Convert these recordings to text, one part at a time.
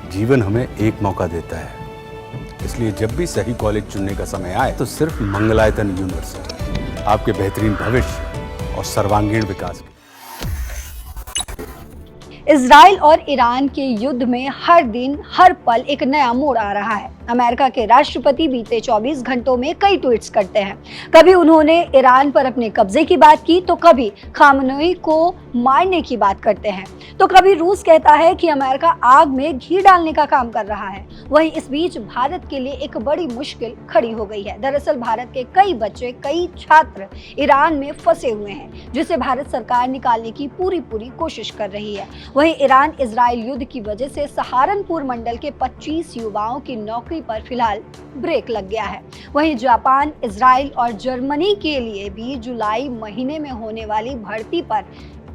जीवन हमें एक मौका देता है, इसलिए जब भी सही कॉलेज चुनने का समय आए तो सिर्फ मंगलायतन यूनिवर्सिटी आपके बेहतरीन भविष्य और सर्वांगीण विकास के। इजराइल और ईरान के युद्ध में हर दिन हर पल एक नया मोड़ आ रहा है। अमेरिका के राष्ट्रपति बीते 24 घंटों में कई ट्वीट्स करते हैं। कभी उन्होंने ईरान पर अपने कब्जे की बात की, तो कभी खामनेई को मारने की बात करते हैं, तो कभी रूस कहता है कि अमेरिका आग में घी डालने का काम कर रहा है। वहीं इस बीच भारत के लिए एक बड़ी मुश्किल खड़ी हो गई है। दरअसल भारत के कई बच्चे, कई छात्र ईरान में फंसे हुए हैं, जिसे भारत सरकार निकालने की पूरी कोशिश कर रही है। वहीं ईरान इजराइल युद्ध की वजह से सहारनपुर मंडल के 25 युवाओं की नौकरी पर फिलहाल ब्रेक लग गया है। वहीं जापान, इजराइल और जर्मनी के लिए भी जुलाई महीने में होने वाली भर्ती पर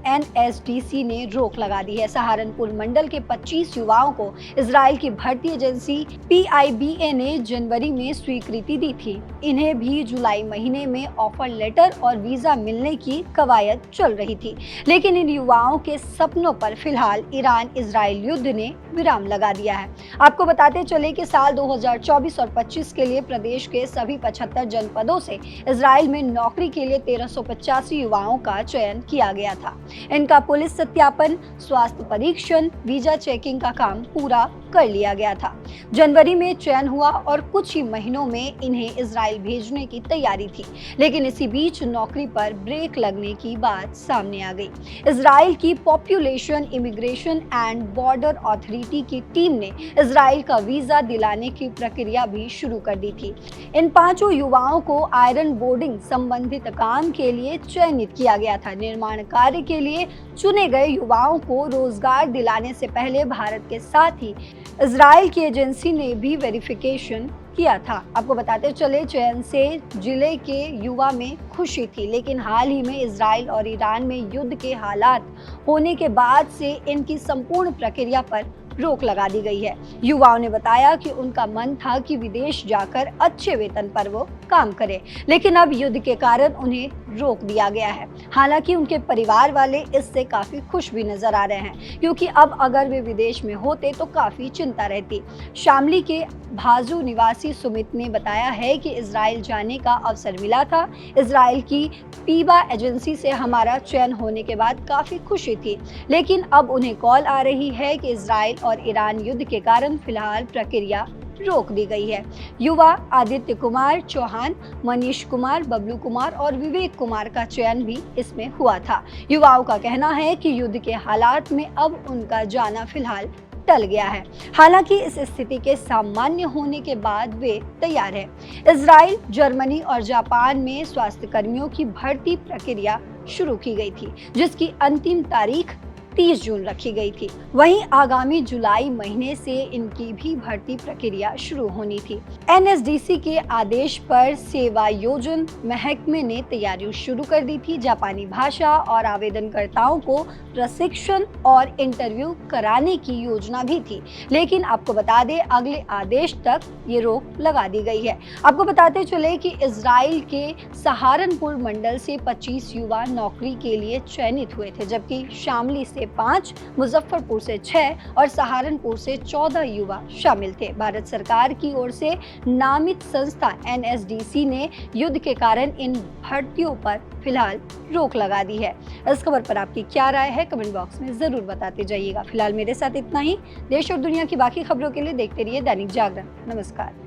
एनएसडीसी ने रोक लगा दी है। सहारनपुर मंडल के 25 युवाओं को इजराइल की भर्ती एजेंसी पीआईबीए ने जनवरी में स्वीकृति दी थी। इन्हें भी जुलाई महीने में ऑफर लेटर और वीजा मिलने की कवायद चल रही थी, लेकिन इन युवाओं के सपनों पर फिलहाल ईरान इजराइल युद्ध ने विराम लगा दिया है। आपको बताते चले कि साल 2024 और 25 के लिए प्रदेश के सभी 75 जनपदों से इजराइल में नौकरी के लिए 1385 युवाओं का चयन किया गया था। इनका पुलिस सत्यापन, स्वास्थ्य परीक्षण, वीजा चेकिंग का काम पूरा कर लिया गया था। जनवरी में चयन हुआ और कुछ ही महीनों में इन्हें इजराइल भेजने की तैयारी थी, लेकिन इसी बीच नौकरी पर ब्रेक लगने की बात सामने आ गई। इजराइल की population, immigration and border authority की टीम ने इजराइल का वीजा दिलाने की प्रक्रिया भी शुरू कर दी थी। इन 5 युवाओं को आयरन बोर्डिंग संबंधित काम के लिए चयनित किया गया था। निर्माण कार्य के लिए चुने गए युवाओं को रोजगार दिलाने से पहले भारत के साथ ही इजराइल की एजेंसी ने भी वेरिफिकेशन किया था। आपको बताते चले, चयन से जिले के युवा में खुशी थी, लेकिन हाल ही में इजराइल और ईरान में युद्ध के हालात होने के बाद से इनकी संपूर्ण प्रक्रिया पर रोक लगा दी गई है। युवाओं ने बताया कि उनका मन था कि विदेश जाकर अच्छे वेतन पर वो काम करें, लेकिन अब युद्ध के कारण उन्हें रोक दिया गया है। हालांकि उनके परिवार वाले इससे काफी खुश भी नजर आ रहे हैं, क्योंकि अब अगर वे विदेश में होते तो काफी चिंता रहती। शामली के भाजू निवासी सुमित ने बताया है कि इजराइल जाने का अवसर मिला था। इजराइल की पीबा एजेंसी से हमारा चयन होने के बाद काफी खुशी थी, लेकिन अब उन्हें कॉल आ रही है कि इजराइल और ईरान युद्ध के कारण फिलहाल प्रक्रिया रोक दी गई है। युवा आदित्य कुमार चौहान, मनीष कुमार, बबलू कुमार और विवेक कुमार का चयन भी इसमें हुआ था। युवाओं का कहना है कि युद्ध के हालात में अब उनका जाना फिलहाल टल गया है। हालांकि इस स्थिति के सामान्य होने के बाद वे तैयार हैं। इजराइल, जर्मनी और जापान में स्वास्थ्य कर्मियों की भर्ती प्रक्रिया शुरू की गई थी, जिसकी अंतिम तारीख 30 जून रखी गई थी। वहीं आगामी जुलाई महीने से इनकी भी भर्ती प्रक्रिया शुरू होनी थी। एनएसडीसी के आदेश पर सेवायोजन महकमे ने तैयारी शुरू कर दी थी। जापानी भाषा और आवेदनकर्ताओं को प्रशिक्षण और इंटरव्यू कराने की योजना भी थी, लेकिन आपको बता दें अगले आदेश तक ये रोक लगा दी गई है। आपको बताते चले कि इजराइल के सहारनपुर मंडल से 25 युवा नौकरी के लिए चयनित हुए थे, जबकि शामली से 5, मुजफ्फरपुर से 6 और सहारनपुर से 14 युवा शामिल थे। भारत सरकार की ओर से नामित संस्था एनएसडीसी ने युद्ध के कारण इन भर्तियों पर फिलहाल रोक लगा दी है। इस खबर पर आपकी क्या राय है, कमेंट बॉक्स में जरूर बताते जाइएगा। फिलहाल मेरे साथ इतना ही। देश और दुनिया की बाकी खबरों के लिए देखते रहिए दैनिक जागरण। नमस्कार।